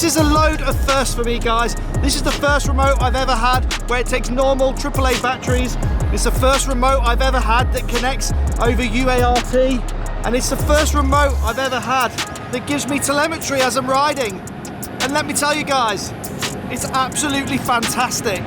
This is a load of firsts for me, guys. This is the first remote I've ever had where it takes normal AAA batteries. It's the first remote I've ever had that connects over UART. And it's the first remote I've ever had that gives me telemetry as I'm riding. And let me tell you guys, it's absolutely fantastic.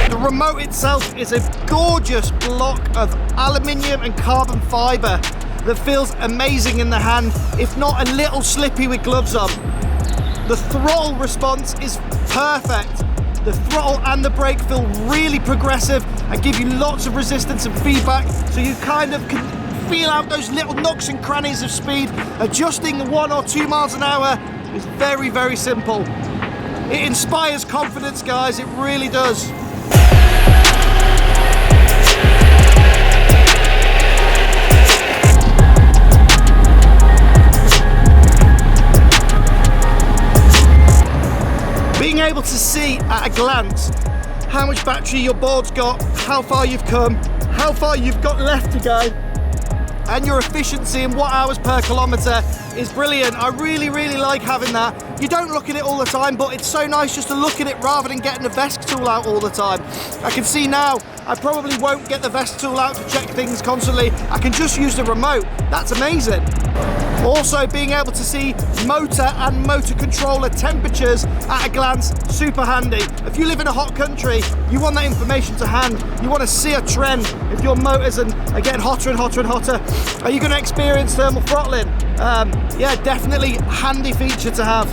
The remote itself is a gorgeous block of aluminium and carbon fibre that feels amazing in the hand, if not a little slippy with gloves on. The throttle response is perfect. The throttle and the brake feel really progressive and give you lots of resistance and feedback, so you kind of can feel out those little nooks and crannies of speed. Adjusting 1 or 2 miles an hour is very, very simple. It inspires confidence, guys, it really does. Being able to see at a glance how much battery your board's got, how far you've come, how far you've got left to go, and your efficiency in watt hours per kilometre is brilliant. I really, really like having that. You don't look at it all the time, but it's so nice just to look at it rather than getting the VESC tool out all the time. I can see now I probably won't get the VESC tool out to check things constantly. I can just use the remote. That's amazing. Also, being able to see motor and motor controller temperatures at a glance, super handy. If you live in a hot country, you want that information to hand. You want to see a trend. If your motors are getting hotter and hotter and hotter, are you going to experience thermal throttling? Yeah, definitely handy feature to have.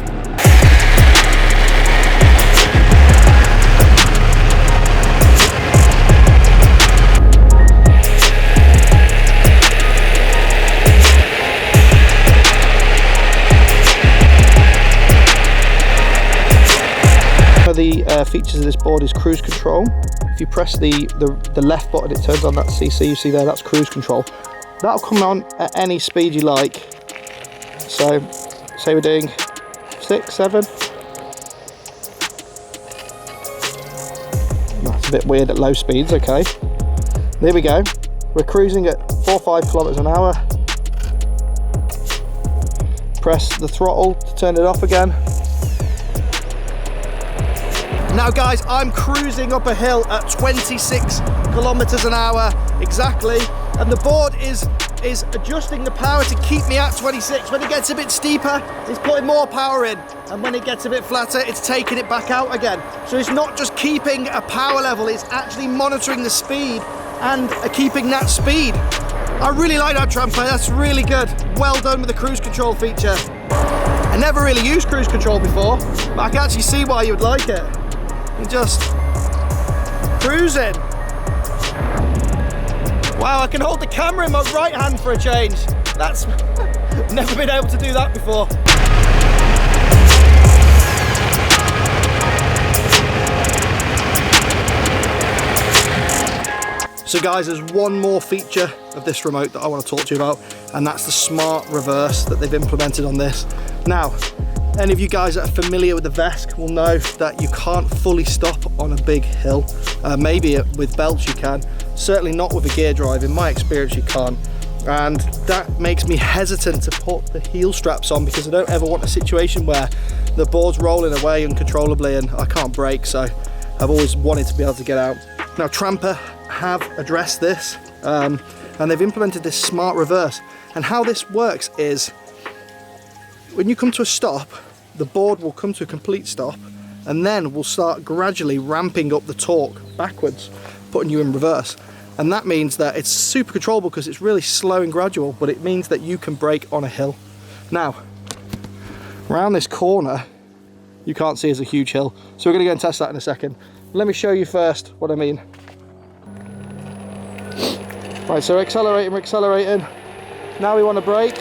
The features of this board is cruise control. If you press the left button, it turns on that CC you see there, that's cruise control. That'll come on at any speed you like. So say we're doing 6, 7. That's a bit weird at low speeds, okay. There we go. We're cruising at 4 or 5 kilometers an hour. Press the throttle to turn it off again. Now guys, I'm cruising up a hill at 26 kilometers an hour exactly, and the board is adjusting the power to keep me at 26. When it gets a bit steeper, it's putting more power in, and when it gets a bit flatter, it's taking it back out again. So it's not just keeping a power level, it's actually monitoring the speed and keeping that speed. I really like that, Trampa, that's really good. Well done with the cruise control feature. I never really used cruise control before, but I can actually see why you would like it. You're just cruising. Wow, I can hold the camera in my right hand for a change. That's never been able to do that before. So guys, there's one more feature of this remote that I want to talk to you about, and that's the smart reverse that they've implemented on this. Now, any of you guys that are familiar with the VESC will know that you can't fully stop on a big hill. Maybe with belts you can, certainly not with a gear drive. In my experience, you can't. And that makes me hesitant to put the heel straps on, because I don't ever want a situation where the board's rolling away uncontrollably and I can't brake. So I've always wanted to be able to get out. Now Trampa have addressed this and they've implemented this smart reverse. And how this works is when you come to a stop, the board will come to a complete stop, and then we'll start gradually ramping up the torque backwards, putting you in reverse. And that means that it's super controllable because it's really slow and gradual, but it means that you can brake on a hill. Now, around this corner, you can't see there's a huge hill, so we're going to go and test that in a second. Let me show you first what I mean. Right, so we're accelerating. Now we want to brake,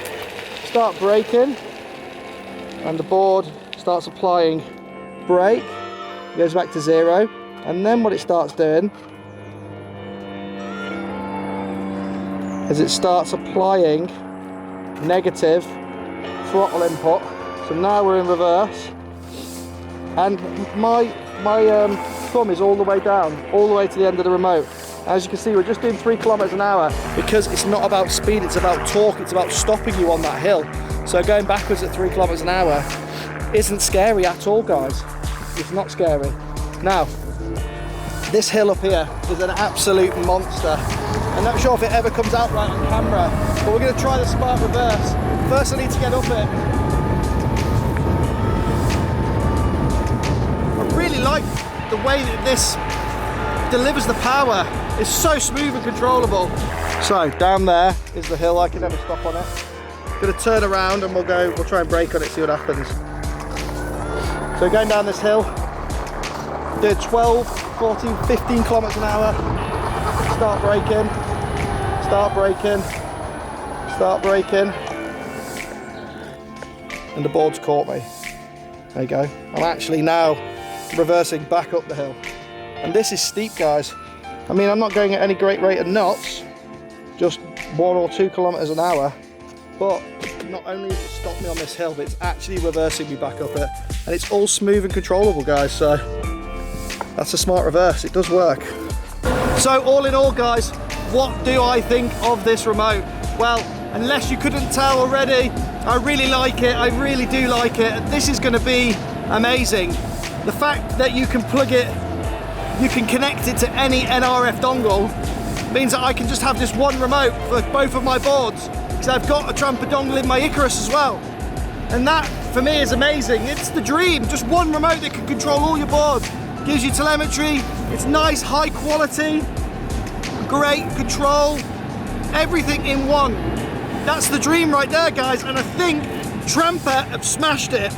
start braking. And the board starts applying brake, goes back to 0, and then what it starts doing is it starts applying negative throttle input. So now we're in reverse, and my thumb is all the way down, all the way to the end of the remote. As you can see, we're just doing 3 kilometers an hour because it's not about speed, it's about torque, it's about stopping you on that hill. So going backwards at 3 kilometers an hour isn't scary at all, guys. It's not scary. Now, this hill up here is an absolute monster. I'm not sure if it ever comes out right on camera, but we're going to try the smart reverse. First I need to get up it. I really like the way that this delivers the power. It's so smooth and controllable. So down there is the hill, I can never stop on it. I'm going to turn around and we'll try and brake on it, see what happens. So going down this hill, do 12, 14, 15 kilometers an hour. Start braking, start braking, start braking. And the board's caught me. There you go. I'm actually now reversing back up the hill. And this is steep, guys. I mean, I'm not going at any great rate of knots, just 1 or 2 kilometers an hour. But not only does it stop me on this hill, but it's actually reversing me back up it. And it's all smooth and controllable, guys. So that's a smart reverse, it does work. So all in all, guys, what do I think of this remote? Well, unless you couldn't tell already, I really like it, I really do like it. This is gonna be amazing. The fact that you can plug it, you can connect it to any NRF dongle, means that I can just have this one remote for both of my boards, because I've got a Trampa dongle in my Icarus as well. And that, for me, is amazing. It's the dream, just one remote that can control all your boards. Gives you telemetry, it's nice, high quality, great control, everything in one. That's the dream right there, guys, and I think Trampa have smashed it.